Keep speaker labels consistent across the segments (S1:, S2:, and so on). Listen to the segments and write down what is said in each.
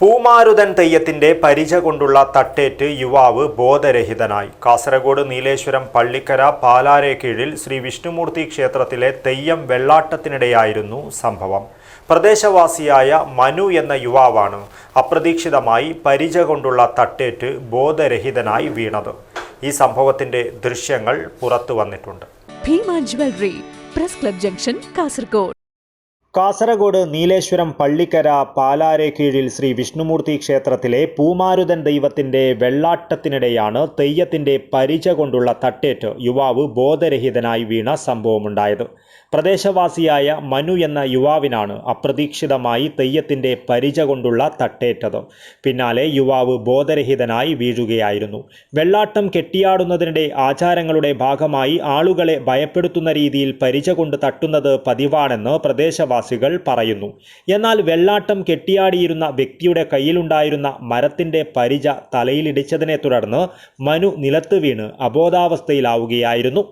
S1: പൂമാരുതൻ തെയ്യത്തിന്റെ പരിച കൊണ്ടുള്ള തട്ടേറ്റ് യുവാവ് ബോധരഹിതനായി. കാസർഗോഡ് നീലേശ്വരം പള്ളിക്കര പാലാരെ കീഴിൽ ശ്രീ വിഷ്ണുമൂർത്തി ക്ഷേത്രത്തിലെ തെയ്യം വെള്ളാട്ടത്തിനിടെയായിരുന്നു സംഭവം. പ്രദേശവാസിയായ മനു എന്ന യുവാവാണ് അപ്രതീക്ഷിതമായി പരിച കൊണ്ടുള്ള തട്ടേറ്റ് ബോധരഹിതനായി വീണത്. ഈ സംഭവത്തിന്റെ ദൃശ്യങ്ങൾ പുറത്തു വന്നിട്ടുണ്ട്.
S2: Bhima jewellery, press club junction, Kasaragod.
S1: Kasaragod Nileshwaram Pallikkara പാലാരെ കീഴിൽ ശ്രീ വിഷ്ണുമൂർത്തി ക്ഷേത്രത്തിലെ പൂമാരുതൻ ദൈവത്തിന്റെ വെള്ളാട്ടത്തിനിടെയാണ് തെയ്യത്തിന്റെ പരിച കൊണ്ടുള്ള തട്ടേറ്റ് യുവാവ് ബോധരഹിതനായി വീണ സംഭവമുണ്ടായത്. പ്രദേശവാസിയായ മനു എന്ന യുവാവിനാണ് അപ്രതീക്ഷിതമായി തെയ്യത്തിന്റെ പരിച കൊണ്ടുള്ള തട്ടേറ്റത്. പിന്നാലെ യുവാവ് ബോധരഹിതനായി വീഴുകയായിരുന്നു. വെള്ളാട്ടം കെട്ടിയാടുന്നതിനിടെ ആചാരങ്ങളുടെ ഭാഗമായി ആളുകളെ ഭയപ്പെടുത്തുന്ന രീതിയിൽ പരിച കൊണ്ട് തട്ടുന്നത് പതിവാണെന്ന് പ്രദേശവാസികൾ പറയുന്നു. എന്നാൽ വെള്ളാട്ടം കെട്ടിയാടിയിരുന്ന വ്യക്തിയുടെ കയ്യിലുണ്ടായിരുന്ന മരത്തിന്റെ പരിച തലയിലിടിച്ചതിനെ തുടർന്ന് മനു നിലത്ത് വീണ് അബോധാവസ്ഥയിലാവുകയായിരുന്നു.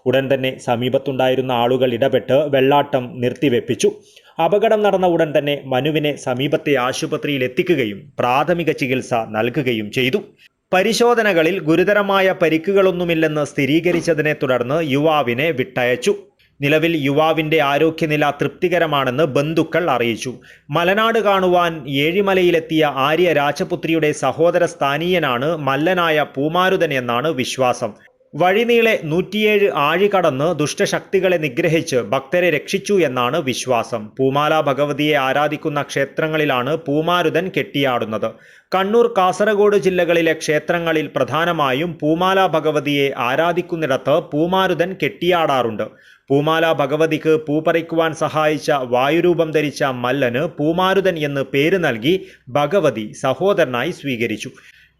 S1: ഉടൻ തന്നെ സമീപത്തുണ്ടായിരുന്ന ആളുകൾ ഇടപെട്ട് വെള്ളാട്ടം നിർത്തിവെപ്പിച്ചു. അപകടം നടന്ന ഉടൻ തന്നെ മനുവിനെ സമീപത്തെ ആശുപത്രിയിൽ എത്തിക്കുകയും പ്രാഥമിക ചികിത്സ നൽകുകയും ചെയ്തു. പരിശോധനകളിൽ ഗുരുതരമായ പരിക്കുകളൊന്നുമില്ലെന്ന് സ്ഥിരീകരിച്ചതിനെ തുടർന്ന് യുവാവിനെ വിട്ടയച്ചു. നിലവിൽ യുവാവിന്റെ ആരോഗ്യനില തൃപ്തികരമാണെന്ന് ബന്ധുക്കൾ അറിയിച്ചു. മലനാട് കാണുവാൻ ഏഴിമലയിലെത്തിയ ആര്യ രാജപുത്രിയുടെ സഹോദര സ്ഥാനീയനാണ് മല്ലനായ പൂമാരുതൻ എന്നാണ് വിശ്വാസം. വഴിനീളെ 107 ആഴി കടന്ന് ദുഷ്ടശക്തികളെ നിഗ്രഹിച്ച് ഭക്തരെ രക്ഷിച്ചു എന്നാണ് വിശ്വാസം. പൂമാല ഭഗവതിയെ ആരാധിക്കുന്ന ക്ഷേത്രങ്ങളിലാണ് പൂമാരുതൻ കെട്ടിയാടുന്നത്. കണ്ണൂർ, കാസർഗോഡ് ജില്ലകളിലെ ക്ഷേത്രങ്ങളിൽ പ്രധാനമായും പൂമാല ഭഗവതിയെ ആരാധിക്കുന്നിടത്ത് പൂമാരുതൻ കെട്ടിയാടാറുണ്ട്. പൂമാല ഭഗവതിക്ക് പൂ പറിക്കുവാൻ സഹായിച്ച വായുരൂപം ധരിച്ച മല്ലന് പൂമാരുതൻ എന്ന് പേര് നൽകി ഭഗവതി സഹോദരനായി സ്വീകരിച്ചു.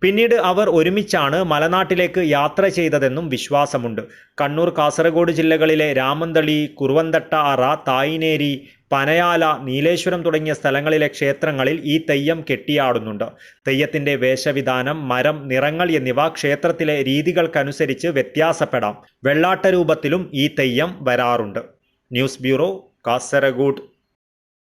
S1: പിന്നീട് അവർ ഒരുമിച്ചാണ് മലനാട്ടിലേക്ക് യാത്ര ചെയ്തതെന്നും വിശ്വാസമുണ്ട്. കണ്ണൂർ, കാസർഗോഡ് ജില്ലകളിലെ രാമന്തളി, കുറുവന്തട്ട അറ, തായിനേരി, പനയാല, നീലേശ്വരം തുടങ്ങിയ സ്ഥലങ്ങളിലെ ക്ഷേത്രങ്ങളിൽ ഈ തെയ്യം കെട്ടിയാടുന്നുണ്ട്. തെയ്യത്തിന്റെ വേഷവിധാനം, മരം, നിറങ്ങൾ എന്നിവ ക്ഷേത്രത്തിലെ രീതികൾക്കനുസരിച്ച് വ്യത്യാസപ്പെടാം. വെള്ളാട്ട രൂപത്തിലും ഈ തെയ്യം വരാറുണ്ട്. News bureau, Kasaragod.